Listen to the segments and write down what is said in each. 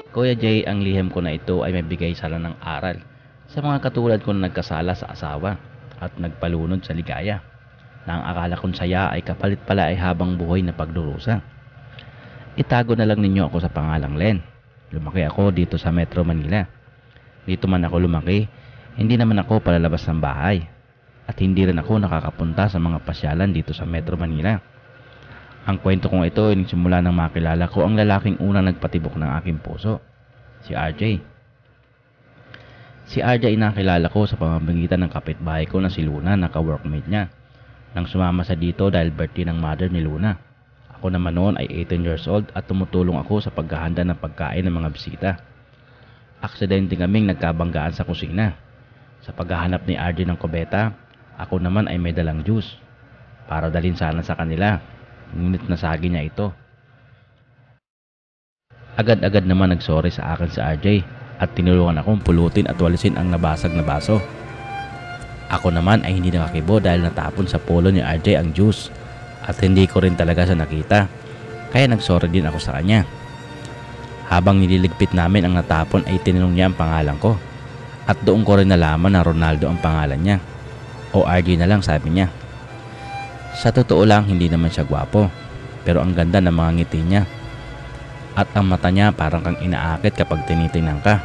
Kuya Jay, ang lihim ko na ito ay mabigay sala ng aral sa mga katulad ko na nagkasala sa asawa at nagpalunod sa ligaya, na ang akala kong saya ay kapalit pala ay habang buhay na pagdurusa. Itago na lang ninyo ako sa pangalang Len. Lumaki ako dito sa Metro Manila. Dito man ako lumaki, hindi naman ako palalabas ng bahay. At hindi rin ako nakakapunta sa mga pasyalan dito sa Metro Manila. Ang kwento kong ito ay nagsimula nang makilala ko ang lalaking unang nagpatibok ng aking puso, si RJ. Si RJ ay nakilala ko sa pamamagitan ng kapitbahay ko na si Luna na ka-workmate niya, nang sumama sa dito dahil birthday ng mother ni Luna. Ako naman noon ay 18 years old at tumutulong ako sa paghahanda ng pagkain ng mga bisita. Aksidente kaming nagkabanggaan sa kusina. Sa paghahanap ni RJ ng kubeta, ako naman ay may dalang juice para dalhin sana sa kanila, ngunit nasagi niya ito. Agad-agad naman nagsorry sa akin si RJ at tinulungan akong pulutin at walisin ang nabasag na baso. Ako naman ay hindi nakakibo dahil natapon sa polo ni RJ ang juice at hindi ko rin talaga siya nakita, kaya nagsorry din ako sa kanya. Habang nililigpit namin ang natapon ay tinanong niya ang pangalan ko at doon ko rin nalaman na Ronaldo ang pangalan niya, o RJ na lang sabi niya. Sa totoo lang hindi naman siya gwapo, pero ang ganda ng mga ngiti niya at ang mata niya parang kang inaakit kapag tinitingnan ka,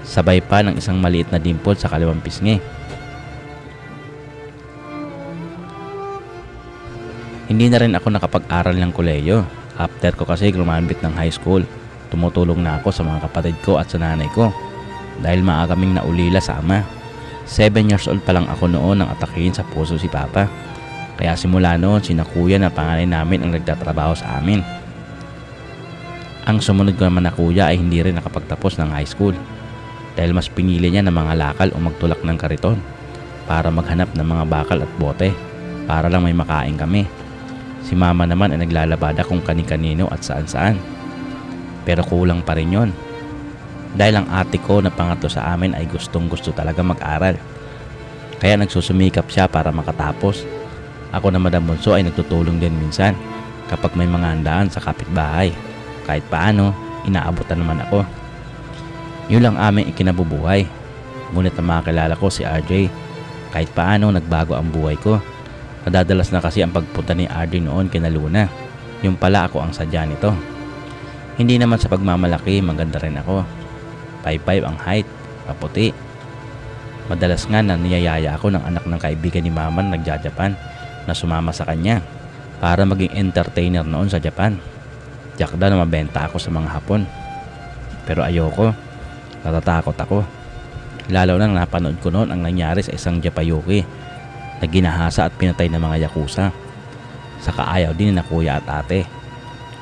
sabay pa ng isang maliit na dimple sa kaliwang pisngi. Hindi na rin ako nakapag-aral ng kolehiyo. After ko kasi lumambit ng high school, tumutulong na ako sa mga kapatid ko at sa nanay ko dahil maaga kaming naulila sa ama. 7 years old pa lang ako noon nang atakihin sa puso si Papa. Kaya simula noon sina kuya na panganay namin ang nagtatrabaho sa amin. Ang sumunod ko naman na kuya ay hindi rin nakapagtapos ng high school dahil mas pinili niya ng mga lakal o magtulak ng kariton para maghanap ng mga bakal at bote para lang may makain kami. Si mama naman ay naglalabada kung kani-kanino at saan-saan. Pero kulang pa rin yon dahil ang ate ko na pangatlo sa amin ay gustong-gusto talaga mag-aral. Kaya nagsusumikap siya para makatapos. Ako naman ang bunso ay nagtutulong din minsan kapag may mga handaan sa kapitbahay. Kahit paano, inaabutan naman ako. Yun lang aming ikinabubuhay. Ngunit na makakilala ko si RJ, kahit paano nagbago ang buhay ko. Nadadalas na kasi ang pagpunta ni RJ noon kina Luna. Yung pala ako ang sadya nito. Hindi naman sa pagmamalaki, maganda rin ako. 5'5" ang height, maputi. Madalas nga na niyayaya ako ng anak ng kaibigan ni mama na nagja-Japan na sumama sa kanya para maging entertainer noon sa Japan. Tiyak daw na mabenta ako sa mga Hapon. Pero ayoko, natatakot ako. Lalo nang napanood ko noon ang nangyari sa isang Japayuki na ginahasa at pinatay ng mga yakuza. Saka ayaw din na kuya at ate.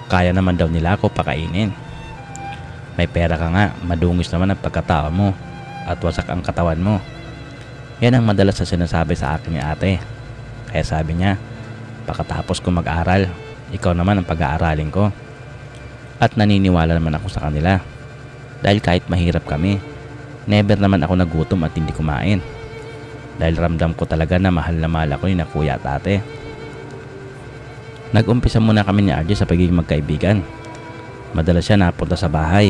Kaya naman daw nila ako pakainin. May pera ka nga, madungis naman ang pagkatao mo at wasak ang katawan mo. Yan ang madalas na sinasabi sa akin ni ate. Kaya sabi niya, pagkatapos ko mag-aral, ikaw naman ang pag-aaralin ko. At naniniwala naman ako sa kanila. Dahil kahit mahirap kami, never naman ako nagutom at hindi kumain. Dahil ramdam ko talaga na mahal ako ni na kuya at ate. Nag-umpisa muna kami ni RJ sa pagiging magkaibigan. Madalas siya napunta sa bahay.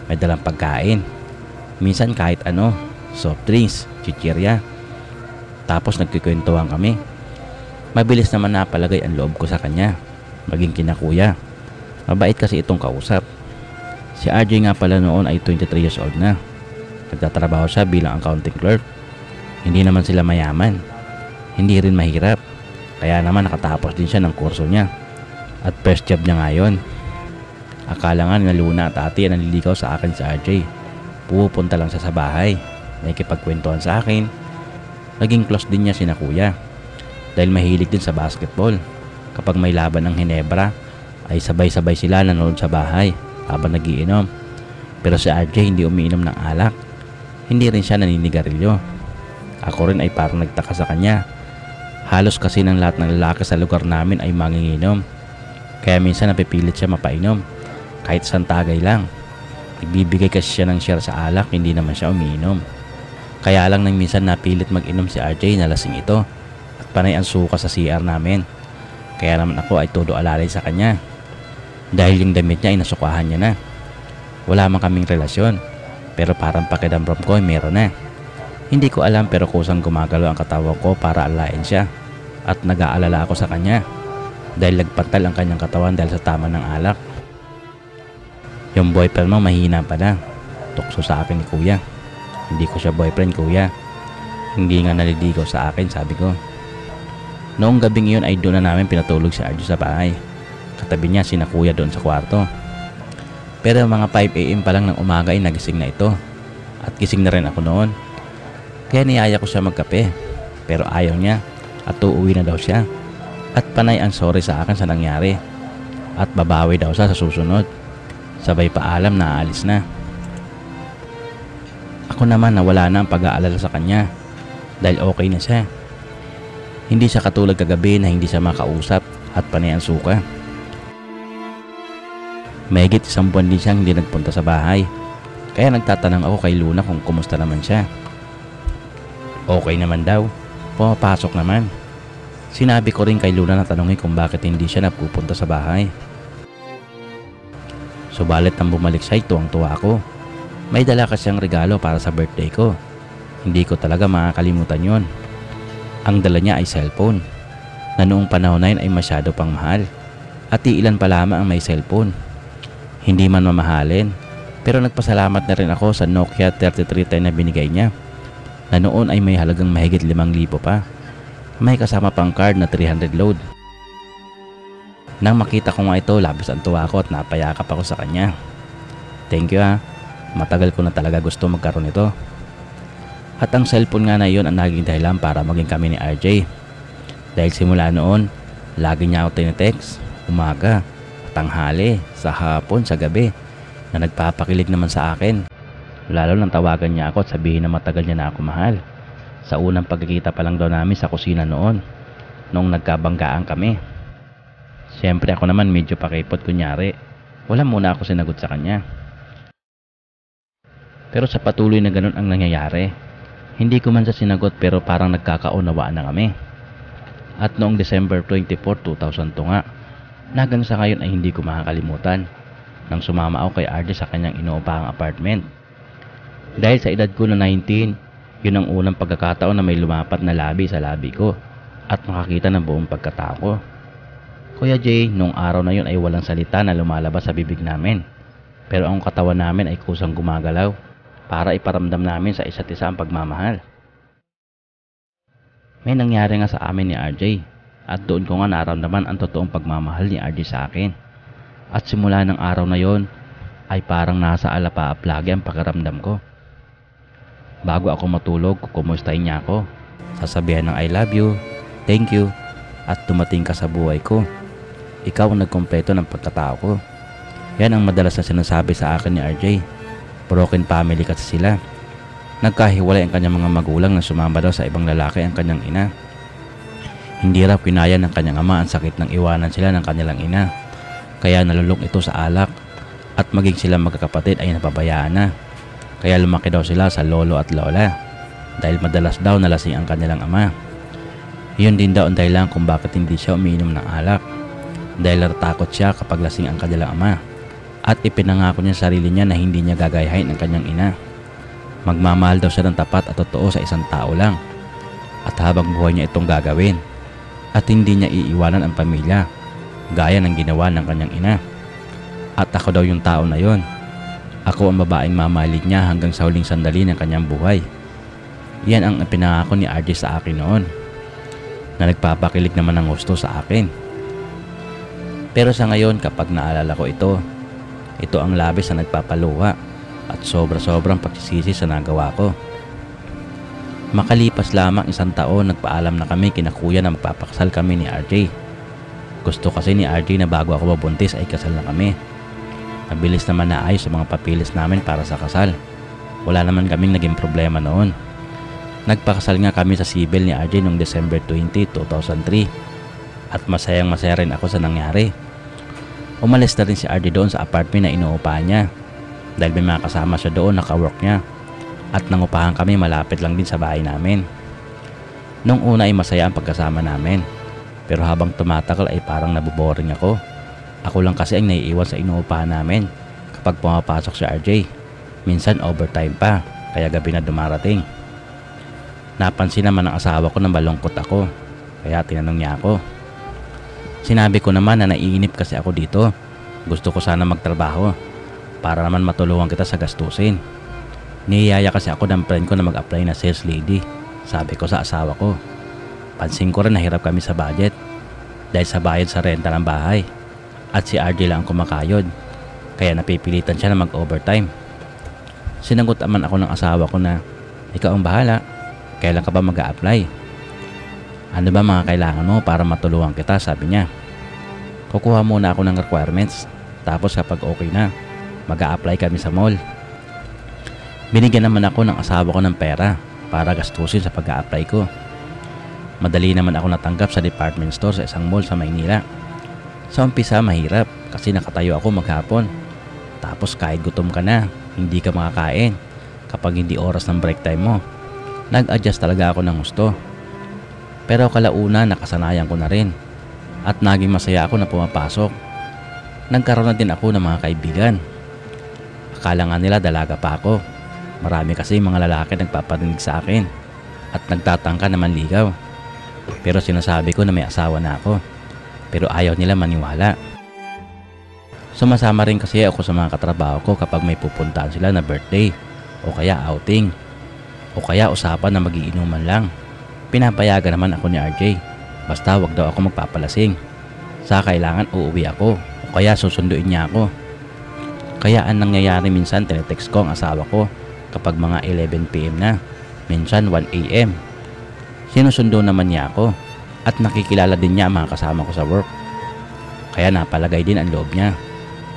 May dalang pagkain. Minsan kahit ano, soft drinks, chichirya. Tapos nagkikwentuhan kami. Mabilis naman napalagay ang loob ko sa kanya, maging kina kuya. Mabait kasi itong kausap. Si RJ nga pala noon ay 23 years old na. Nagtatrabaho siya bilang accounting clerk. Hindi naman sila mayaman. Hindi rin mahirap. Kaya naman nakatapos din siya ng kurso niya. At first job niya ngayon. Akala nga na Luna at ate ang naliligaw sa akin si RJ. Pupunta lang siya sa bahay. Nakikipagkwentuhan sa akin. Naging close din niya sina kuya. Dahil mahilig din sa basketball. Kapag may laban ng Hinebra, ay sabay-sabay sila nanonood sa bahay habang nagiinom. Pero si RJ hindi umiinom ng alak. Hindi rin siya naninigarilyo. Ako rin ay parang nagtaka sa kanya. Halos kasi ng lahat ng lalaki sa lugar namin ay manginginom. Kaya minsan napipilit siya mapainom. Kahit isang tagay lang. Nagbibigay kasi siya ng share sa alak, hindi naman siya umiinom. Kaya lang nang minsan napilit mag-inom si RJ na lasing ito. At panay ang suka sa CR namin. Kaya naman ako ay todo alalay sa kanya. Dahil yung damit niya ay nasukahan niya na. Wala man kaming relasyon, pero parang pakiramdam ko ay meron na. Hindi ko alam pero kusang gumagalaw ang katawan ko para alain siya at nag-aalala ako sa kanya dahil nagpantal ang kanyang katawan dahil sa tama ng alak. Yung boyfriend mo mahina pa na, tukso sa akin ni kuya. Hindi ko siya boyfriend, kuya. Hindi nga naliligaw sa akin, sabi ko. Noong gabing iyon ay doon na namin pinatulog si Arjo sa bahay. Katabi niya sina kuya doon sa kwarto. Pero mga 5 AM pa lang ng umaga ay nagising na ito. At gising na rin ako noon. Kaya niyaya ko siya magkape. Pero ayaw niya at uuwi na daw siya. At panay ang sorry sa akin sa nangyari. At babawi daw siya sa susunod. Sabay paalam na aalis na. Ako naman nawala na ang pag-aalala sa kanya. Dahil okay na siya. Hindi siya katulad kagabi na hindi siya makausap at panay ang suka. Mahigit 1 buwan din siyang hindi nagpunta sa bahay. Kaya nagtatanong ako kay Luna kung kumusta naman siya. Okay naman daw. Pumapasok naman. Sinabi ko rin kay Luna na tanongin kung bakit hindi siya napupunta sa bahay. Subalit nang bumalik siya, tuwang-tuwa ako. May dala kasiyang regalo para sa birthday ko. Hindi ko talaga makakalimutan yon. Ang dala niya ay cellphone, na noong panahon na yun ay masyado pang mahal. At iilan pa lamang ang may cellphone. Hindi man mamahalin, pero nagpasalamat na rin ako sa Nokia 3310 na binigay niya, na noon ay may halagang mahigit 5,000 pa. May kasama pang card na 300 load. Nang makita ko nga ito, labis ang tuwa ko at napayakap ako sa kanya. Thank you ha. Matagal ko na talaga gusto magkaroon nito. At ang cellphone nga na iyon ang naging dahilan para maging kami ni RJ. Dahil simula noon, lagi niya ako tinetext, umaga, tanghali, sa hapon, sa gabi, na nagpapakilig naman sa akin. Lalo nang tawagan niya ako at sabihin na matagal niya na ako mahal. Sa unang pagkikita pa lang daw namin sa kusina noon, noong nagkabanggaan kami. Siyempre ako naman medyo pakipot kunyari. Wala muna ako sinagot sa kanya. Pero sa patuloy na ganun ang nangyayari, hindi ko man sa sinagot pero parang nagkakaunawaan na kami. At noong December 24, 2002 nga, hanggang sa ngayon ay hindi ko makakalimutan nang sumama ako kay RJ sa kanyang inuupahang apartment. Dahil sa edad ko na 19, yun ang unang pagkakataon na may lumapat na labi sa labi ko at makakita ng buong pagkatao ko. Kuya Jay, noong araw na yun ay walang salita na lumalabas sa bibig namin. Pero ang katawan namin ay kusang gumagalaw para iparamdam namin sa isa't isa ang pagmamahal. May nangyari nga sa amin ni RJ at doon ko nga naramdaman ang totoong pagmamahal ni RJ sa akin. At simula ng araw na yon ay parang nasa alapaap lagi ang pakiramdam ko. Bago ako matulog, kukumustahin niya ako. Sasabihan ng I love you, thank you, at dumating ka sa buhay ko. Ikaw ang nagkumpleto ng pagkatao ko. Yan ang madalas na sinasabi sa akin ni RJ. Broken family kasi sila. Nagkahiwalay ang kanyang mga magulang na sumama daw sa ibang lalaki ang kanyang ina. Hindi raw kinaya ng kanyang ama ang sakit ng iwanan sila ng kanilang ina. Kaya nalulok ito sa alak at maging sila magkakapatid ay napabayaan na. Kaya lumaki daw sila sa lolo at lola dahil madalas daw nalasing ang kanilang ama. Yun din daw ang dahilan kung bakit hindi siya umiinom ng alak dahil natatakot siya kapag lasing ang kanilang ama. At ipinangako niya sa sarili niya na hindi niya gagayahin ang kanyang ina. Magmamahal daw siya ng tapat at totoo sa isang tao lang. At habang buhay niya itong gagawin. At hindi niya iiwanan ang pamilya, gaya ng ginawa ng kanyang ina. At ako daw yung tao na yon. Ako ang babaeng mamahalin niya hanggang sa huling sandali ng kanyang buhay. Yan ang pinangako ni RJ sa akin noon, na nagpapakilig naman ng gusto sa akin. Pero sa ngayon kapag naalala ko ito ang labis na nagpapaluha at sobra-sobrang pagsisisi sa nagawa ko. Makalipas lamang 1 taon, nagpaalam na kami kina kuya na magpapakasal kami ni RJ. Gusto kasi ni RJ na bago ako mabuntis ay kasal na kami. Mabilis naman naayos sa mga papilis namin para sa kasal. Wala naman kaming naging problema noon. Nagpakasal nga kami sa civil ni RJ noong December 20, 2003 at masayang masaya rin ako sa nangyari. Umalis na rin si RJ doon sa apartment na inuupahan niya dahil may mga kasama siya doon na ka-work niya at nangupahan kami malapit lang din sa bahay namin. Noong una ay masaya ang pagkasama namin pero habang tumatagal ay parang naboboring ako. Ako lang kasi ang naiiwan sa inuupahan namin kapag pumapasok si RJ. Minsan overtime pa, kaya gabi na dumarating. Napansin naman ng asawa ko na malungkot ako, kaya tinanong niya ako. Sinabi ko naman na naiinip kasi ako dito. Gusto ko sana magtrabaho para naman matulungan kita sa gastusin. Niyaya kasi ako ng friend ko na mag-apply na sales lady, sabi ko sa asawa ko. Pansin ko rin na hirap kami sa budget dahil sa bayad sa renta ng bahay at si RJ lang ang kumakayod, kaya napipilitan siya na mag-overtime. Sinagot naman ako ng asawa ko na ikaw ang bahala, kailan ka ba mag-a-apply? Ano ba mga kailangan mo para matulungan kita, sabi niya. Kukuha muna ako ng requirements, tapos kapag okay na, mag-a-apply kami sa mall. Binigyan naman ako ng asawa ko ng pera para gastusin sa pag-a-apply ko. Madali naman ako natanggap sa department store sa isang mall sa Maynila. Sa umpisa mahirap kasi nakatayo ako maghapon. Tapos kahit gutom ka na, hindi ka makakain kapag hindi oras ng break time mo. Nag-adjust talaga ako ng gusto. Pero kalauna nakasanayan ko na rin at naging masaya ako na pumapasok. Nagkaroon na din ako ng mga kaibigan. Akala nga nila dalaga pa ako. Marami kasi mga lalaki nagpaparinig sa akin at nagtatangka na manligaw. Pero sinasabi ko na may asawa na ako. Pero ayaw nila maniwala. Sumasama rin kasi ako sa mga katrabaho ko kapag may pupuntahan sila na birthday o kaya outing o kaya usapan na magiinuman lang. Pinapayagan naman ako ni RJ. Basta wag daw ako magpapalasing. Sa kailangan uuwi ako o kaya susunduin niya ako. Kaya ang nangyayari minsan tinetext ko ang asawa ko kapag mga 11 PM na. Minsan 1 AM. Sinusundo naman niya ako at nakikilala din niya ang mga kasama ko sa work. Kaya napalagay din ang loob niya.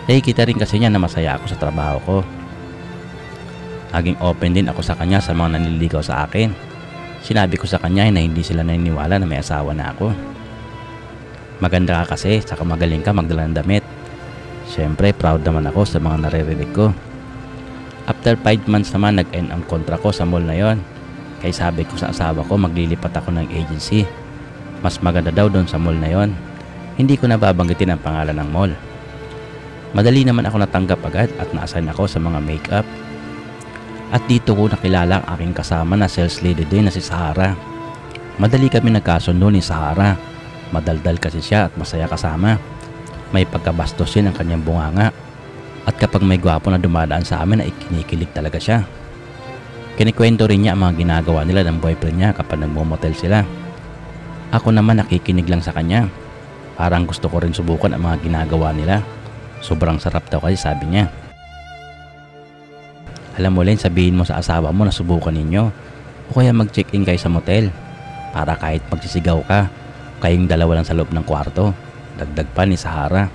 Nakikita rin kasi niya na masaya ako sa trabaho ko. Naging open din ako sa kanya sa mga nanliligaw sa akin. Sinabi ko sa kanya na hindi sila naniniwala na may asawa na ako. Maganda ka kasi, saka magaling ka magdala ng damit. Siyempre, proud naman ako sa mga naririnig ko. After 5 months naman, nag-end ang kontra ko sa mall na yon. Kaya sabi ko sa asawa ko, maglilipat ako ng agency. Mas maganda daw doon sa mall na yon. Hindi ko nababanggitin ang pangalan ng mall. Madali naman ako natanggap agad at na-assign ako sa mga makeup. At dito ko nakilala ang aking kasama na sales lady din na si Sahara. Madali kami nagkasundo ni Sahara. Madaldal kasi siya at masaya kasama. May pagkabastos din ang kanyang bunganga. At kapag may gwapo na dumadaan sa amin ay kinikilig talaga siya. Kinikwento rin niya ang mga ginagawa nila ng boyfriend niya kapag nagmo-motel sila. Ako naman nakikinig lang sa kanya. Parang gusto ko rin subukan ang mga ginagawa nila. Sobrang sarap daw kasi sabi niya. Alam mo Len, sabihin mo sa asawa mo na subukan ninyo o kaya mag-check-in kayo sa motel para kahit magsisigaw ka, kayong dalawa lang sa loob ng kwarto. Dagdag pa ni Sahara.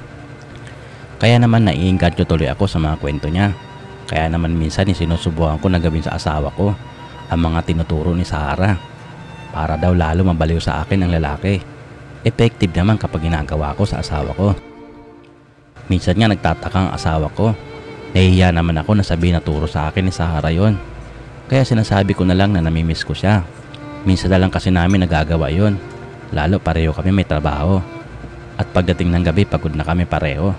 Kaya naman naiingganyo tuloy ako sa mga kwento niya. Kaya naman minsan sinusubukan ko na gawin sa asawa ko ang mga tinuturo ni Sahara para daw lalo mabaliw sa akin ang lalaki. Effective naman kapag ginagawa ko sa asawa ko. Minsan nga nagtataka ang asawa ko. Nahihiya naman ako na sabihin na turo sa akin ni Sahara yon. Kaya sinasabi ko na lang na namimiss ko siya. Minsan na lang kasi namin nagagawa yon. Lalo pareho kami may trabaho. At pagdating ng gabi pagod na kami pareho.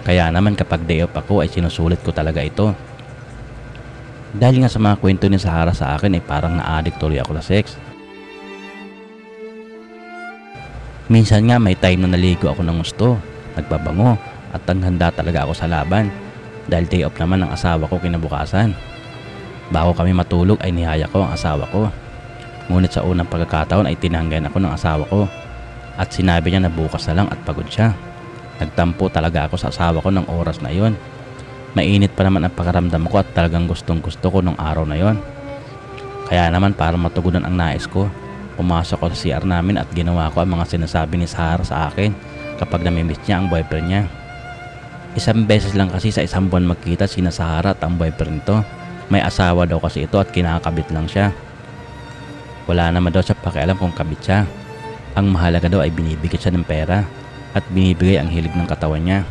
Kaya naman kapag day off ako ay sinusulit ko talaga ito. Dahil nga sa mga kwento ni Sahara sa akin ay parang na-addict tuloy ako sa sex. Minsan nga may time na naligo ako ng gusto, nagbabango at handa talaga ako sa laban dahil day off naman ng asawa ko kinabukasan. Bago kami matulog ay nihaya ko ang asawa ko. Ngunit sa unang pagkakataon ay tinanggan ako ng asawa ko at sinabi niya na bukas na lang at pagod siya. Nagtampo talaga ako sa asawa ko ng oras na yon. Mainit pa naman ang pakaramdam ko at talagang gustong gusto ko nung araw na yon. Kaya naman para matugunan ang nais ko, pumasok ko sa CR namin at ginawa ko ang mga sinasabi ni Sahara sa akin kapag namimiss niya ang boyfriend niya. Isang beses lang kasi sa isang buwan magkita sina Sahara at ang boyfriend nito. May asawa daw kasi ito at kinakabit lang siya. Wala naman daw siya pakialam kung kabit siya. Ang mahalaga daw ay binibigyan siya ng pera at binibigay ang hilig ng katawan niya.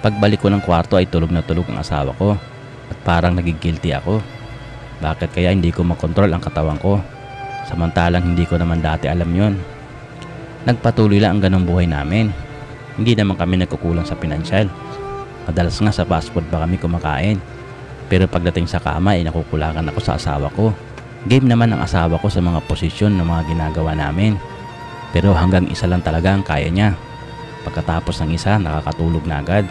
Pagbalik ko ng kwarto ay tulog na tulog ang asawa ko at parang nagigilty ako. Bakit kaya hindi ko makontrol ang katawan ko? Samantalang hindi ko naman dati alam yon. Nagpatuloy lang ang ganong buhay namin. Hindi naman kami nagkukulang sa pinansyal. Madalas nga sa fast food pa kami kumakain. Pero pagdating sa kama ay nakukulangan ako sa asawa ko. Game naman ang asawa ko sa mga posisyon ng mga ginagawa namin. Pero hanggang isa lang talaga ang kaya niya. Pagkatapos ng isa, nakakatulog na agad.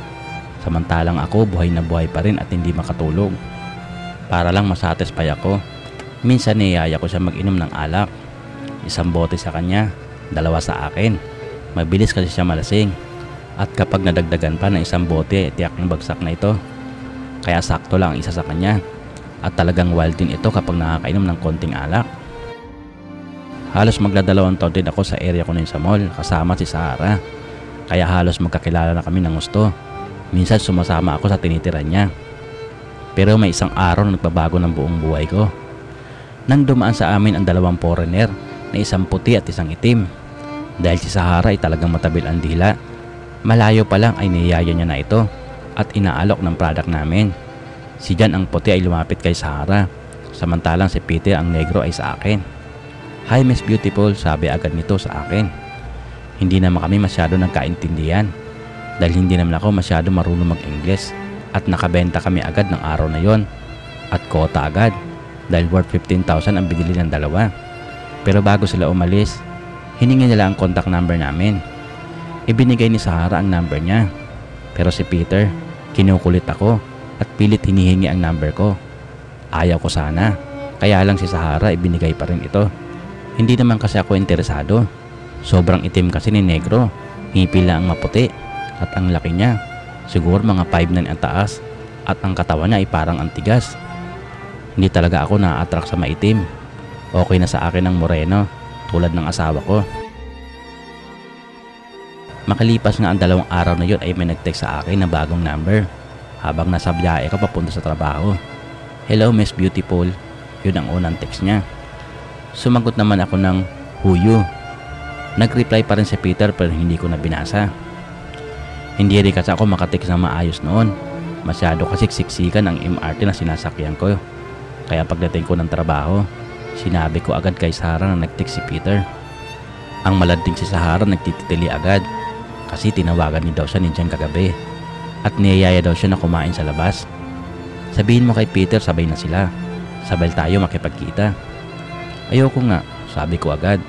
Samantalang ako buhay na buhay pa rin at hindi makatulog. Para lang masatisfy ako. Minsan niyaya ko siya mag-inom ng alak. 1 bote sa kanya, 2 sa akin. Mabilis kasi siya malasing. At kapag nadagdagan pa ng 1 bote, tiyak ng bagsak na ito. Kaya sakto lang ang 1 sa kanya. At talagang wild din ito kapag nakakainom ng konting alak. Halos magdadalawang taon din ako sa area ko sa mall kasama si Sara. Kaya halos magkakilala na kami ng gusto. Minsan sumasama ako sa tinitiran niya. Pero may isang araw na nagbabago ng buong buhay ko. Nang dumaan sa amin ang 2 foreigner na 1 puti at 1 itim. Dahil si Sahara ay talagang matabil ang dila. Malayo pa lang ay niyaya niya na ito at inaalok ng product namin. Si Jan ang puti ay lumapit kay Sahara. Samantalang si Peter ang negro ay sa akin. "Hi Miss Beautiful," sabi agad nito sa akin. Hindi naman kami masyado nagkaintindihan. Dahil hindi naman ako masyado marunong mag-Ingles. At nakabenta kami agad ng araw na yon. At kota agad. Dahil worth 15,000 ang binili ng 2. Pero bago sila umalis, hiningi nila ang contact number namin. Ibinigay ni Sahara ang number niya. Pero si Peter, kinukulit ako at pilit hinihingi ang number ko. Ayaw ko sana. Kaya lang si Sahara ibinigay pa rin ito. Hindi naman kasi ako interesado. Sobrang itim kasi ni negro. Ngipil lang ang maputi. At ang laki niya. Siguro mga 5'9" ang taas. At ang katawan niya ay parang antigas. Hindi talaga ako na-attract sa maitim. Okay na sa akin ang moreno. Tulad ng asawa ko. Makalipas nga ang 2 araw na yun ay may nag-text sa akin na bagong number. Habang nasa biyahe ko papunta sa trabaho. "Hello Miss Beautiful." Yun ang unang text niya. Sumagot naman ako ng "Who you?" Nag-reply pa rin si Peter pero hindi ko na binasa. Hindi rin kasi ako makatext na maayos noon. Masyado kasi siksikan ang MRT na sinasakyan ko. Kaya pagdating ko ng trabaho, sinabi ko agad kay Sahara na nag-text si Peter. Ang malading si Sahara nagtitili agad kasi tinawagan ni daw siya ni Jan kagabi at niyayaya daw siya na kumain sa labas. "Sabihin mo kay Peter sabay na sila. Sabay tayo makipagkita." "Ayoko nga," sabi ko agad.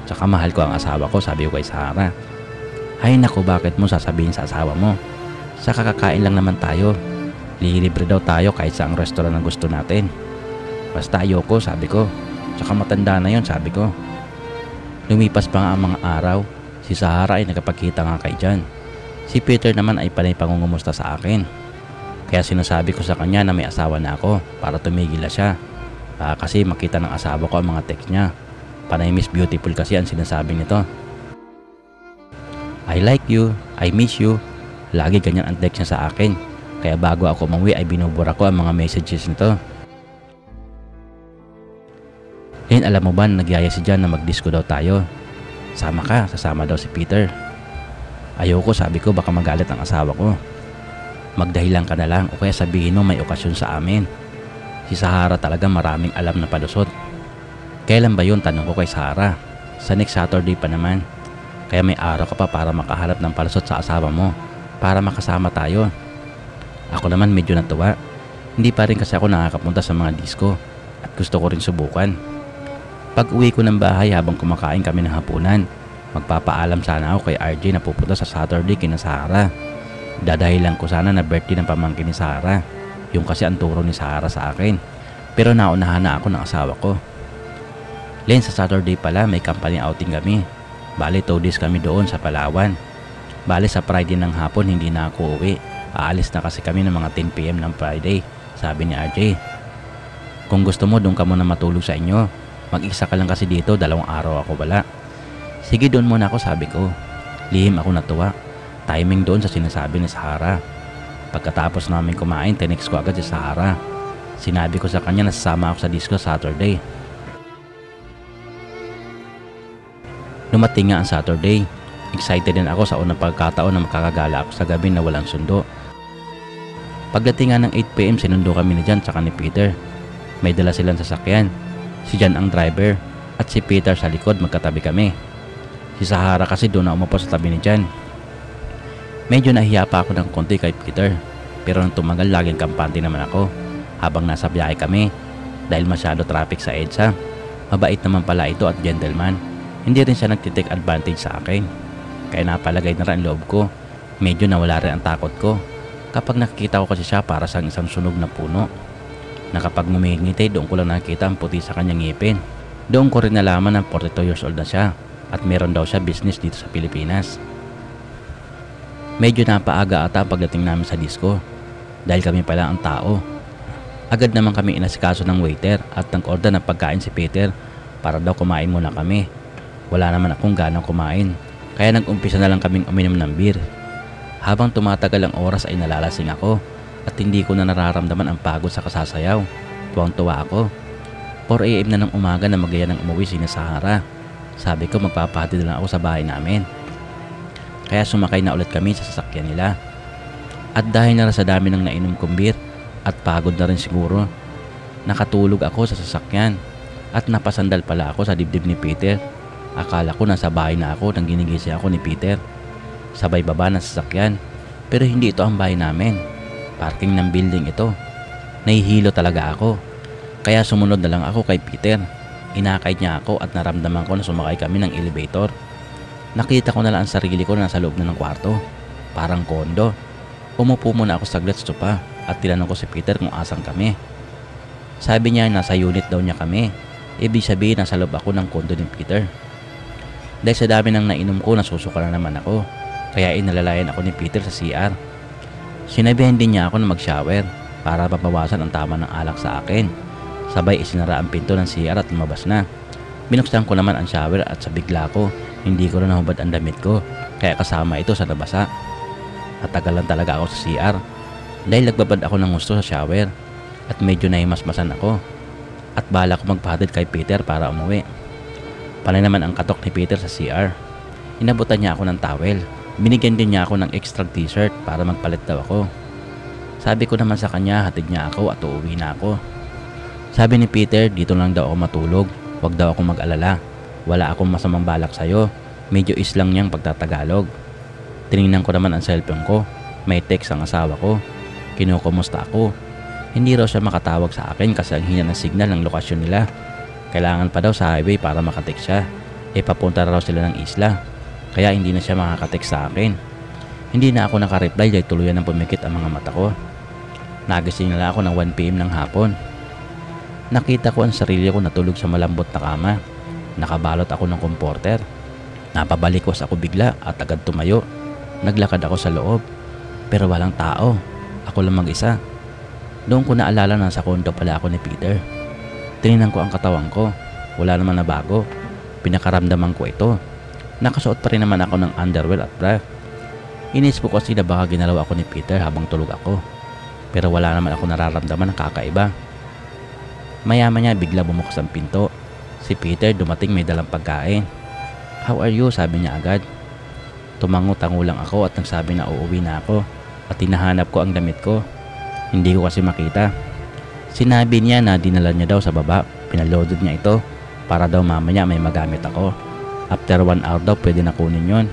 "Tsaka mahal ko ang asawa ko," sabi ko kay Sahara. "Ay naku, bakit mo sasabihin sa asawa mo? Sa kakakain lang naman tayo. Lilibre daw tayo kahit sa ang restaurant na gusto natin." "Basta ayoko," sabi ko. "Tsaka matanda na yon," sabi ko. Lumipas pa nga ang mga araw. Si Sahara ay nakapagkita nga kay Jan. Si Peter naman ay panay pangungumusta sa akin. Kaya sinasabi ko sa kanya na may asawa na ako para tumigil na siya. Kasi makita ng asawa ko ang mga text niya. Panay Miss Beautiful kasi ang sinasabi nito. "I like you, I miss you." Lagi ganyan ang text niya sa akin. Kaya bago ako umuwi ay binubura ko ang mga messages nito. Then alam mo ba na nagyaya si Jan na mag-disco daw tayo? "Sama ka," sasama daw si Peter. Ayoko, sabi ko, baka magalit ang asawa ko. "Magdahilan ka na lang o kaya sabihin mo may okasyon sa amin." Si Sahara talaga maraming alam na palusot. "Kailan ba yun?" tanong ko kay Sahara. "Sa next Saturday pa naman. Kaya may araw ka pa para makahanap ng palusot sa asawa mo para makasama tayo." Ako naman medyo natuwa. Hindi pa rin kasi ako nakakapunta sa mga disco at gusto ko rin subukan. Pag uwi ko ng bahay habang kumakain kami ng hapunan, magpapaalam sana ako kay RJ na pupunta sa Saturday kina Sahara. Dadahilan ko sana na birthday ng pamangkin ni Sahara. Yung kasi ang turo ni Sahara sa akin. Pero naunahan na ako ng asawa ko. Len, sa Saturday pala may company outing kami. Bale 2 days kami doon sa Palawan. Bale sa Friday ng hapon hindi na ako uwi. Aalis na kasi kami ng mga 10 PM ng Friday, sabi ni RJ. "Kung gusto mo doon ka muna matulog sa inyo. Mag-isa ka lang kasi dito, 2 araw ako wala." "Sige, doon muna ako," sabi ko. Lihim ako natuwa. Timing doon sa sinasabi ni Sahara. Pagkatapos namin kumain, tinext ko agad si Sahara. Sinabi ko sa kanya na sasama ako sa disco Saturday. Dumating nga ang Saturday. Excited din ako sa unang pagkataon na makakagala ako sa gabi na walang sundo. Pagdating nga ng 8 PM, sinundo kami ni Jan tsaka ni Peter. May dala silang sasakyan. Si Jan ang driver at si Peter sa likod, magkatabi kami. Si Sahara kasi doon na umupo sa tabi ni Jan. Medyo nahiya pa ako ng konti kay Peter, pero nang tumagal laging kampante naman ako habang nasa biyahe kami dahil masyado traffic sa EDSA. Mabait naman pala ito at gentleman. Hindi rin siya nagtitake advantage sa akin. Kaya napalagay na rin ang loob ko. Medyo nawala rin ang takot ko kapag nakikita ko kasi siya para sa isang sunog na puno. Na kapag ngumingiti, doon ko lang nakikita ang puti sa kanyang ngipin. Doon ko rin nalaman na 42 years old na siya at meron daw siya business dito sa Pilipinas. Medyo napaaga ata pagdating namin sa disco dahil kami pala ang tao. Agad naman kami inasikaso ng waiter at nag-order ng pagkain si Peter para daw kumain muna kami. Wala naman akong ganang kumain kaya nag-umpisa na lang kaming uminom ng beer. Habang tumatagal ang oras ay nalalasing ako at hindi ko na nararamdaman ang pagod sa kasasayaw. Tuwang-tuwa ako. 4 AM na ng umaga na magaya ng umuwi si Sahara. Sabi ko magpapahatid na lang ako sa bahay namin. Kaya sumakay na ulit kami sa sasakyan nila. At dahil na sa dami ng nainom kong beer at pagod na rin siguro, nakatulog ako sa sasakyan at napasandal pala ako sa dibdib ni Peter. Akala ko nasa bahay na ako nang ginigising ako ni Peter. Sabay baba ng sasakyan, pero hindi ito ang bahay namin. Parking ng building ito. Nahihilo talaga ako. Kaya sumunod na lang ako kay Peter. Inakay niya ako at naramdaman ko na sumakay kami ng elevator. Nakita ko na lang ang sarili ko na nasa loob na ng kwarto. Parang kondo. Umupo muna ako saglit sa sopa at tinanong ko si Peter kung asan kami. Sabi niya nasa unit daw niya kami. Ibig sabihin nasa loob ako ng kondo ni Peter. Dahil sa dami ng nainom ko, nasusuka na naman ako. Kaya inalalayan ako ni Peter sa CR. Sinabihan din niya ako na mag-shower para mabawasan ang tama ng alak sa akin. Sabay isinara ang pinto ng CR at lumabas na. Binuksan ko naman ang shower at sa bigla ko, hindi ko na nahubad ang damit ko. Kaya kasama ito sa nabasa. Natagalan talaga ako sa CR. Dahil nagbabad ako ng gusto sa shower. At medyo nahimasmasan ako. At bahala ko magpahatid kay Peter para umuwi. Panay naman ang katok ni Peter sa CR. Inabutan niya ako ng towel. Binigyan din niya ako ng extra t-shirt para magpalit daw ako. Sabi ko naman sa kanya, hatid niya ako at uuwi na ako. Sabi ni Peter, dito lang daw ako matulog. Huwag daw ako mag-alala. Wala akong masamang balak sa'yo. Medyo islang niyang pagtatagalog. Tinignan ko naman ang cellphone ko. May text ang asawa ko. Kinukumusta ako. Hindi raw siya makatawag sa akin kasi ang hina ng signal ng lokasyon nila. Kailangan pa daw sa highway para makatext siya. Papunta raw sila ng isla. Kaya hindi na siya makakatext sa akin. Hindi na ako nakareply dahil tuluyan ng pumikit ang mga mata ko. Nagising na ako ng 1 PM ng hapon. Nakita ko ang sarili ko natulog sa malambot na kama. Nakabalot ako ng comforter. Napabalikos ako bigla at agad tumayo. Naglakad ako sa loob. Pero walang tao. Ako lang mag-isa. Doon ko naalala na sa kondo pala ako ni Peter. Tinignan ko ang katawan ko. Wala naman na bago. Pinakaramdaman ko ito. Nakasuot pa rin naman ako ng underwear at bra. Inis ko kasi na baka ginalaw ako ni Peter habang tulog ako. Pero wala naman ako nararamdaman ng kakaiba. Maya-maya bigla bumukas ang pinto. Si Peter dumating may dalang pagkain. How are you? Sabi niya agad. Tumango-tango lang ako at nagsabi na uuwi na ako. At hinahanap ko ang damit ko. Hindi ko kasi makita. Sinabi niya na dinala niya daw sa baba. Pinaloaded niya ito para daw mamaya may magamit ako. After 1 hour daw pwede na kunin yon.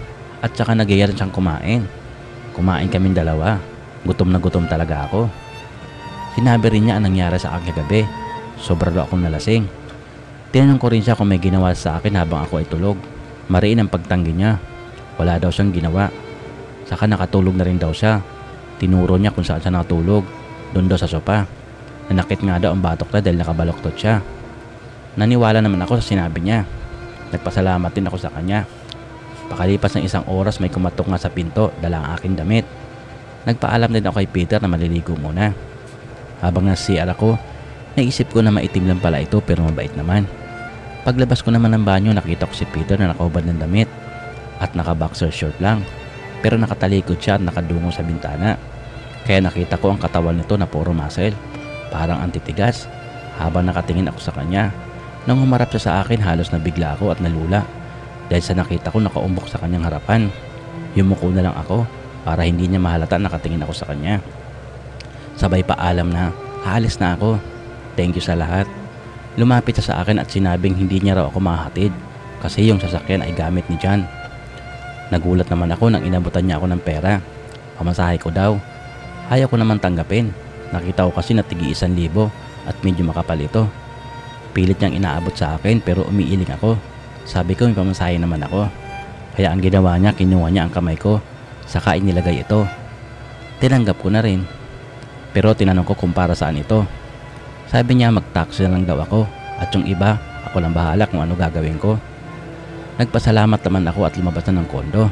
At saka nagaya rin siyang kumain. Kumain kaming dalawa. Gutom na gutom talaga ako. Sinabi rin niya ang nangyari sa akin kagabi. Sobra daw akong nalasing. Tinanong ko rin siya kung may ginawa sa akin habang ako ay tulog. Mariin ang pagtanggi niya. Wala daw siyang ginawa. Saka nakatulog na rin daw siya. Tinuro niya kung saan siya nakatulog. Doon daw sa sopa. Nanakit nga daw ang batok na dahil nakabaloktot siya. Naniwala naman ako sa sinabi niya. Nagpasalamat din ako sa kanya. Pakalipas ng 1 oras may kumatok nga sa pinto, dala ang aking damit. Nagpaalam din ako kay Peter na maliligo muna. Habang nasa CR ako, naisip ko na maitim lang pala ito pero mabait naman. Paglabas ko naman ng banyo, nakita ko si Peter na nakahubad ng damit at naka-boxer short lang. Pero nakatalikod siya at nakadungo sa bintana. Kaya nakita ko ang katawan nito na puro muscle, parang antitigas. Habang nakatingin ako sa kanya, nang humarap siya sa akin, halos nabigla ako at nalula. Dahil sa nakita ko nakaumbok sa kanyang harapan. Yumuko na lang ako para hindi niya mahalata nakatingin ako sa kanya. Sabay paalam na, aalis na ako. Thank you sa lahat. Lumapit siya sa akin at sinabing hindi niya raw ako mahatid kasi yung sasakyan ay gamit ni John. Nagulat naman ako nang inabutan niya ako ng pera. pamasahe ko daw. Ayaw ko naman tanggapin. Nakita ko kasi na tigi 1,000 at medyo makapal ito. Pilit niyang inaabot sa akin pero umiiling ako. Sabi ko may pamasahe naman ako. Kaya ang ginawa niya, kinuha niya ang kamay ko, saka inilagay ito. Tinanggap ko na rin. Pero tinanong ko kung para saan ito. Sabi niya mag-taxi na lang daw ako at yung iba, ako lang bahala kung ano gagawin ko. Nagpasalamat naman ako at lumabas na ng kondo.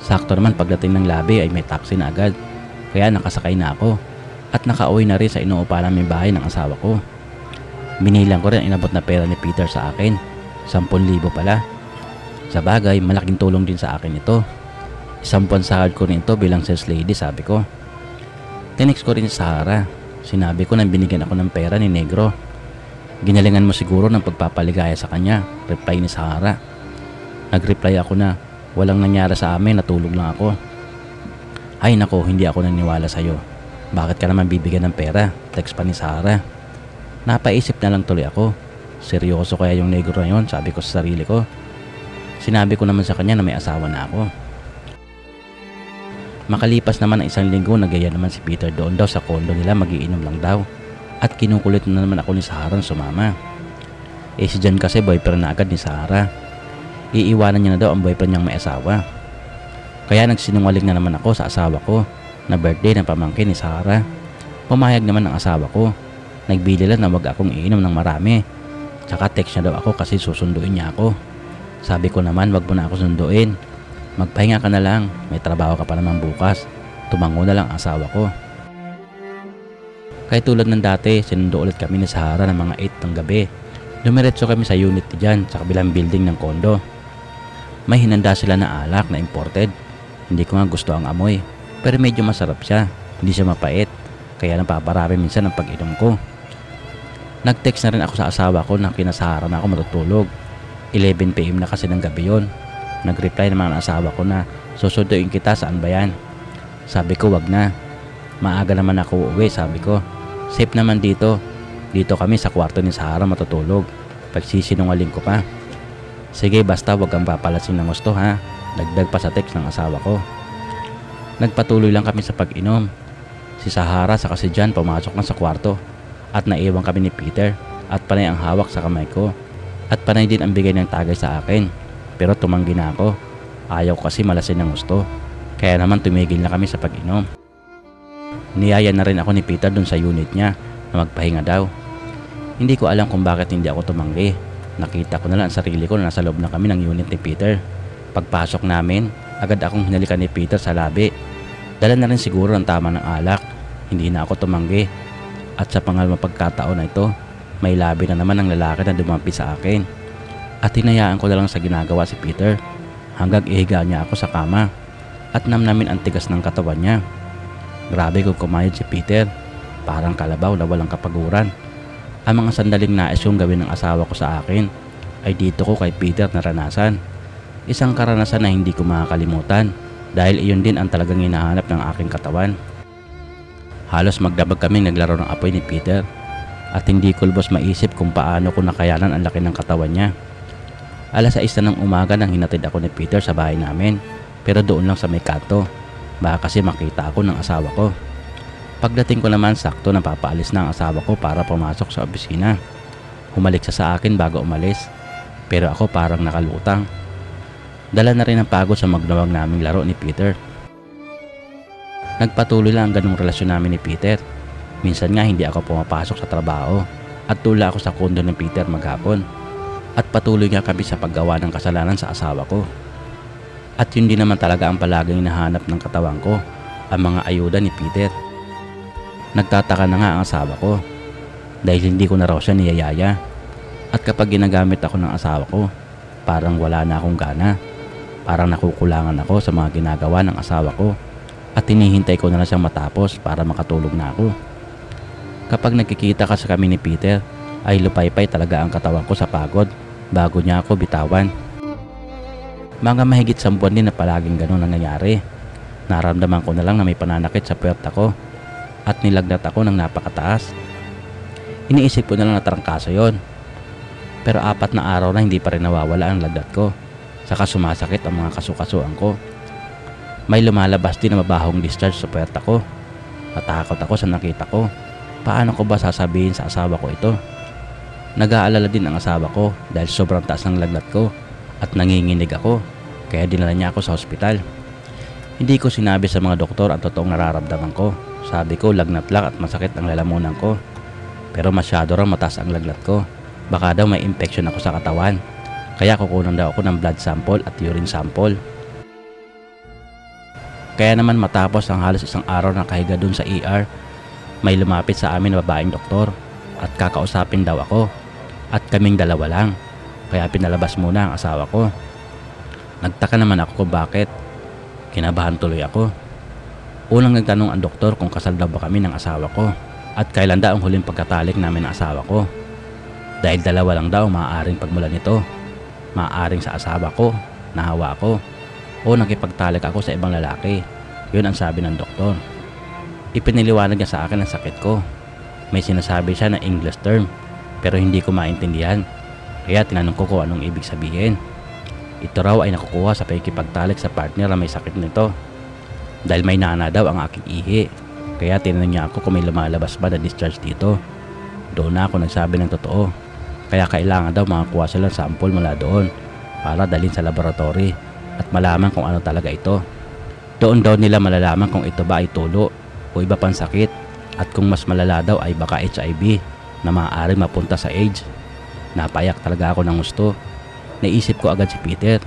Sakto naman pagdating ng labi ay may taxi na agad. Kaya nakasakay na ako at nakauwi na rin sa inuupa namin bahay ng asawa ko. Binilang ko rin ang inabot na pera ni Peter sa akin. 10,000 pala. Sa bagay, malaking tulong din sa akin ito. 1 buwan sahod ko rin ito bilang sales lady, sabi ko. Tinext ko rin si Sahara. Sinabi ko nang binigyan ako ng pera ni Negro. Ginalingan mo siguro ng pagpapaligaya sa kanya, reply ni Sahara. Nag-reply ako na, walang nangyari sa amin, natulog lang ako. Ay nako, hindi ako naniwala sa'yo. Bakit ka naman bibigyan ng pera? Text pa ni Sahara. Napaisip na lang tuloy ako. Seryoso kaya yung Negro na yun, sabi ko sa sarili ko. Sinabi ko naman sa kanya na may asawa na ako. Makalipas naman ang 1 linggo, nagaya naman si Peter doon daw sa kondo nila, magiinom lang daw. At kinukulit na naman ako ni Sahara na sumama. Si John kasi boyfriend na agad ni Sahara. Iiwanan niya na daw ang boyfriend niyang may asawa. Kaya nagsinungaling na naman ako sa asawa ko na birthday ng pamangkin ni Sahara. Pumayag naman ang asawa ko. Nagbili lang na wag akong iinom ng marami. Tsaka text niya daw ako kasi susunduin niya ako. Sabi ko naman wag mo na ako sunduin. Magpahinga ka na lang, may trabaho ka pa naman bukas. Tumango na lang ang asawa ko. Kaya tulad ng dati, sinundo ulit kami ni Sahara ng mga 8 ng gabi. Dumiretso kami sa unit dyan sa kabilang building ng kondo. May hinanda sila na alak na imported. Hindi ko nga gusto ang amoy, pero medyo masarap siya. Hindi siya mapait, kaya napaparami minsan ang pag-inom ko. Nag-text na rin ako sa asawa ko na kinasahara na ako matutulog. 11 PM na kasi ng gabi yon. Nag-reply naman ang asawa ko na susunduin kita, saan ba yan? Sabi ko wag na. Maaga naman ako uuwi, sabi ko. Safe naman dito. Dito kami sa kwarto ni Sahara matutulog. Pagsisinungaling ko pa. Sige basta wag kang papalasin ng gusto ha. Dagdag pa sa text ng asawa ko. Nagpatuloy lang kami sa pag-inom. Si Sahara saka si John pumasok na sa kwarto. At naiwan kami ni Peter. At panay ang hawak sa kamay ko. At panay din ang bigay ng tagay sa akin. Pero tumanggi na ako. Ayaw kasi malasin ng gusto. Kaya naman tumigil na kami sa pag-inom. Niyaya na rin ako ni Peter dun sa unit niya na magpahinga daw. Hindi ko alam kung bakit hindi ako tumanggi. Nakita ko na lang ang sarili ko na nasa loob na kami ng unit ni Peter. Pagpasok namin, agad akong hinalikan ni Peter sa labi. Dala na rin siguro ng tama ng alak. Hindi na ako tumanggi. At sa pangalawang pagkataon na ito, may labi na naman ng lalaki na dumampi sa akin. At hinayaan ko na lang sa ginagawa si Peter hanggang ihiga niya ako sa kama at namnamin ang tigas ng katawan niya. Grabe kung kumayod si Peter, parang kalabaw na walang kapaguran. Ang mga sandaling nais yung gawin ng asawa ko sa akin ay dito ko kay Peter naranasan. Isang karanasan na hindi ko makakalimutan dahil iyon din ang talagang hinahanap ng aking katawan. Halos magdabag kaming naglaro ng apoy ni Peter at hindi ko lubos maisip kung paano ko nakayanan ang laki ng katawan niya. 6:00 ng umaga nang hinatid ako ni Peter sa bahay namin, pero doon lang sa may kanto. Baka kasi makita ako ng asawa ko. Pagdating ko naman sakto na papaalis na ang asawa ko para pumasok sa opisina. Humalik siya sa akin bago umalis, pero ako parang nakalutang. Dala na rin ang pagod sa magdawang naming laro ni Peter. Nagpatuloy lang ang ganung relasyon namin ni Peter. Minsan nga hindi ako pumapasok sa trabaho at tula ako sa kondo ng Peter maghapon. At patuloy nga kami sa paggawa ng kasalanan sa asawa ko. At yun din naman talaga ang palaging hinahanap ng katawan ko, ang mga ayuda ni Peter. Nagtataka na nga ang asawa ko dahil hindi ko na raw siya niyayaya. At kapag ginagamit ako ng asawa ko, parang wala na akong gana. Parang nakukulangan ako sa mga ginagawa ng asawa ko at hinihintay ko na lang siyang matapos para makatulog na ako. Kapag nagkikita kasi kami ni Peter, ay lupaypay talaga ang katawan ko sa pagod bago niya ako bitawan. Mga mahigit 10 buwan din na palaging ganun nangyayari. Naramdaman ko na lang na may pananakit sa puwerta ko at nilagnat ako ng napakataas. Iniisip ko na lang na tarangkaso yon. Pero 4 na araw na hindi pa rin nawawala ang lagnat ko. Saka sumasakit ang mga kasukasuan ko. May lumalabas din na mabahong discharge sa puwerta ko. Natakot ako sa nakita ko. Paano ko ba sasabihin sa asawa ko ito? Nag-aalala din ang asawa ko dahil sobrang taas ng lagnat ko at nanginginig ako, kaya dinala niya ako sa ospital. Hindi ko sinabi sa mga doktor ang totoong nararamdaman ko. Sabi ko lagnat lang at masakit ang lalamunan ko. Pero masyado raw mataas ang lagnat ko. Baka daw may infection ako sa katawan. Kaya kukunan daw ako ng blood sample at urine sample. Kaya naman matapos ang halos isang araw na kahiga dun sa ER, may lumapit sa amin na babaeng doktor at kakausapin daw ako. At kaming dalawa lang. Kaya pinalabas muna ang asawa ko. Nagtaka naman ako kung bakit. Kinabahan tuloy ako. Unang nagtanong ang doktor kung kasal daw ba kami ng asawa ko at kailan daw ang huling pagkatalik namin ng asawa ko. Dahil dalawa lang daw maaaring pagmulan nito. Maaaring sa asawa ko, nahawa ako, o nakipagtalik ako sa ibang lalaki. Yun ang sabi ng doktor. Ipiniliwanag niya sa akin ang sakit ko. May sinasabi siya na English term pero hindi ko maintindihan. Kaya tinanong ko kung anong ibig sabihin. Ito raw ay nakukuha sa pakikipagtalik sa partner na may sakit nito. Dahil may nana daw ang aking ihi. Kaya tinanong niya ako kung may lumalabas ba na discharge dito. Doon na ako nagsabi ng totoo. Kaya kailangan daw makakuha sila ng sample mula doon para dalhin sa laboratory at malaman kung ano talaga ito. Doon daw nila malalaman kung ito ba ay tulo o iba pang sakit at kung mas malala daw ay baka HIV na maaaring mapunta sa AIDS. Napayak talaga ako ng gusto. Naisip ko agad si Peter.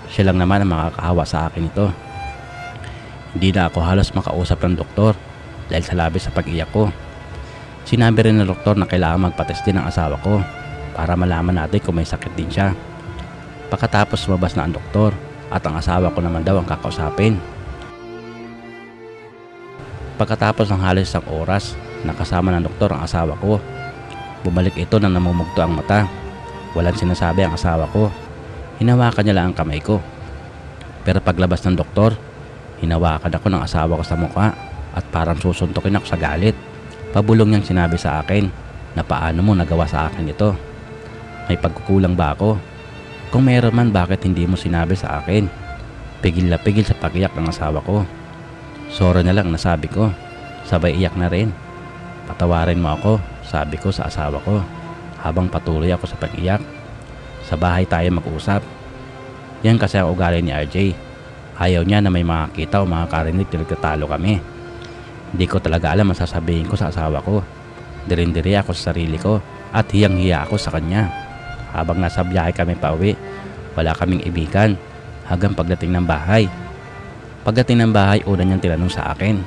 Siya lang naman ang makakahawa sa akin ito. Hindi na ako halos makausap ng doktor dahil sa labis sa pag-iyak ko. Sinabi rin ng doktor na kailangan magpatest din ng asawa ko para malaman natin kung may sakit din siya. Pagkatapos lumabas na ang doktor at ang asawa ko naman daw ang kakausapin. Pagkatapos ng halos isang oras, nakasama ng doktor ang asawa ko. Bumalik ito na namumugto ang mata. Walang sinasabi ang asawa ko. Hinawakan niya lang ang kamay ko. Pero paglabas ng doktor, hinawakan ako ng asawa ko sa mukha at parang susuntukin ako sa galit. Pabulong niyang sinabi sa akin na paano mo nagawa sa akin ito. May pagkukulang ba ako? Kung meron man, bakit hindi mo sinabi sa akin? Pigil na pigil sa pag-iyak ng asawa ko. Sorry na lang nasabi ko. Sabay iyak na rin. Patawarin mo ako, sabi ko sa asawa ko habang patuloy ako sa pag-iyak. Sa bahay tayo mag-usap. Yan kasi ang ugali ni RJ. Ayaw niya na may makakita o makakarinig na nagtatalo kami. Hindi ko talaga alam ang sasabihin ko sa asawa ko. Dirindiri ako sa sarili ko at hiyang-hiya ako sa kanya. Habang nasa biyahe kami pauwi, wala kaming ibigan hanggang pagdating ng bahay. Pagdating ng bahay, una niyang tinanong sa akin,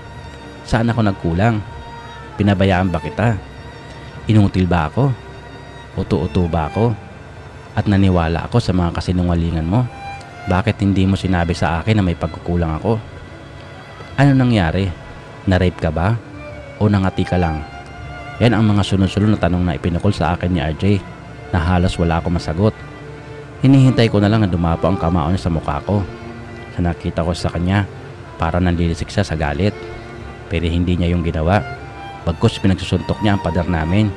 saan ako nagkulang? Pinabayaan ba kita? Inutil ba ako? Utu-utu ba ako? At naniwala ako sa mga kasinungalingan mo? Bakit hindi mo sinabi sa akin na may pagkukulang ako? Ano nangyari? Na-rape ka ba? O nangati ka lang? Yan ang mga sunod-sunod na tanong na ipinukol sa akin ni RJ na halos wala akong masagot. Hinihintay ko na lang na dumapo ang kamao niya sa mukha ko. Sa nakita ko sa kanya, para nanlilisik siya sa galit. Pero hindi niya yung ginawa. Bagkus pinagsusuntok niya ang pader namin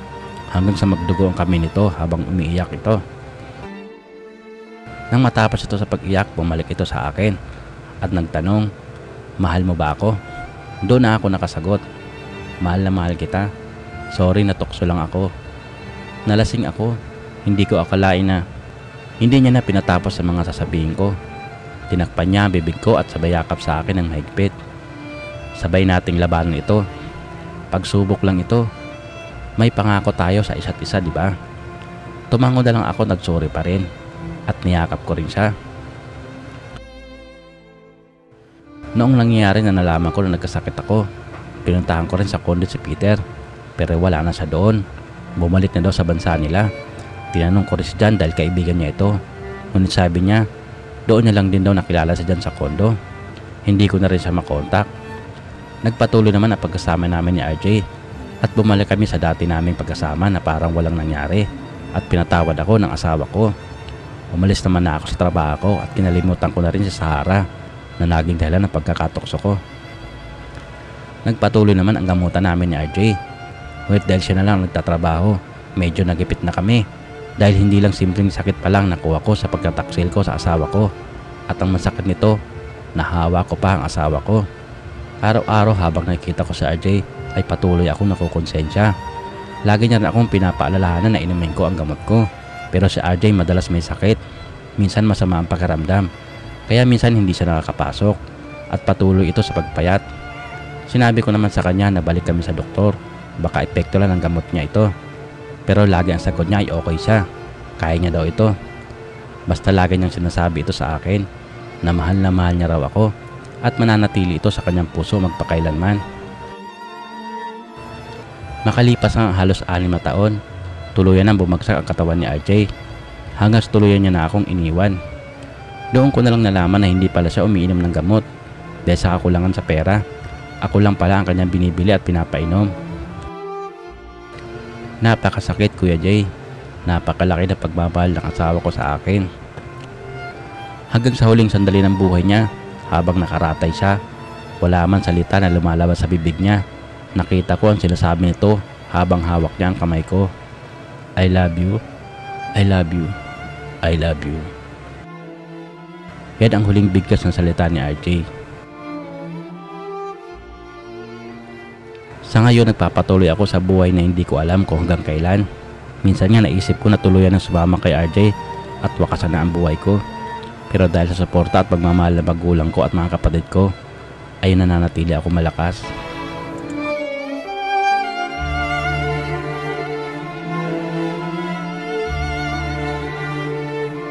hanggang sa magdugo ang kami nito habang umiiyak ito. Nang matapos ito sa pag-iyak, bumalik ito sa akin at nagtanong, mahal mo ba ako? Doon na ako nakasagot, mahal na mahal kita. Sorry, natukso lang ako. Nalasing ako. Hindi ko akalain na hindi niya na pinatapos sa mga sasabihin ko. Tinakpan niya ang bibig ko at sabay yakap sa akin ng higpit. Sabay nating labanan ito. Pagsubok lang ito. May pangako tayo sa isa't isa, di ba? Tumango na lang ako, nagsorry pa rin. At niyakap ko rin siya. Noong nangyayari na nalaman ko na nagkasakit ako, pinuntahan ko rin sa condo si Peter. Pero wala na siya doon. Bumalik na daw sa bansa nila. Tinanong ko rin si Jan dahil kaibigan niya ito. Ngunit sabi niya, doon niya lang din daw nakilala si Jan sa condo. Hindi ko na rin siya makontak. Nagpatuloy naman ang pagkasama namin ni RJ. At bumalik kami sa dati naming pagkasama na parang walang nangyari. At pinatawad ako ng asawa ko. Umalis naman na ako sa trabaho ko at kinalimutan ko na rin si Sahara na naging dahilan ng pagkakatokso ko. Nagpatuloy naman ang gamutan namin ni RJ. Ngunit dahil siya na lang nagtatrabaho, medyo nagipit na kami. Dahil hindi lang simpleng sakit pa lang nakuha ko sa pagtataksil ko sa asawa ko. At ang masakit nito, Nahawa ko pa ang asawa ko. Araw-araw habang nakikita ko si RJ ay patuloy akong nakukonsensya. Lagi niya rin akong pinapaalalahanan na inumin ko ang gamot ko. Pero si RJ madalas may sakit. Minsan masama ang pakiramdam. Kaya minsan hindi siya nakakapasok. At patuloy ito sa pagpayat. Sinabi ko naman sa kanya na balik kami sa doktor. Baka epekto lang ng gamot niya ito. Pero lagi ang sagot niya ay okay siya. Kaya niya daw ito. Basta lagi niyang sinasabi ito sa akin na mahal niya raw ako at mananatili ito sa kanyang puso magpakailanman. Makalipas ang halos 6 na taon, tuluyan nang bumagsak ang katawan ni RJ hanggang tuluyan niya na akong iniwan. Doon ko na lang nalaman na hindi pala siya umiinom ng gamot dahil sa kakulangan sa pera. Ako lang pala ang kanyang binibili at pinapainom. Napakasakit, Kuya Jay. Napakalaki na pagmamahal ng asawa ko sa akin. Hanggang sa huling sandali ng buhay niya, habang nakaratay siya, wala man salita na lumalabas sa bibig niya. Nakita ko ang sinasabi nito habang hawak niya ang kamay ko. I love you, I love you, I love you. Yan ang huling bigkas ng salita ni RJ. Sa ngayon nagpapatuloy ako sa buhay na hindi ko alam kung hanggang kailan. Minsan nga naisip ko na tuluyan ng sumama kay RJ at wakasan na ang buhay ko. Pero dahil sa suporta at pagmamahal ng magulang ko at mga kapatid ko, ay nananatili ako malakas.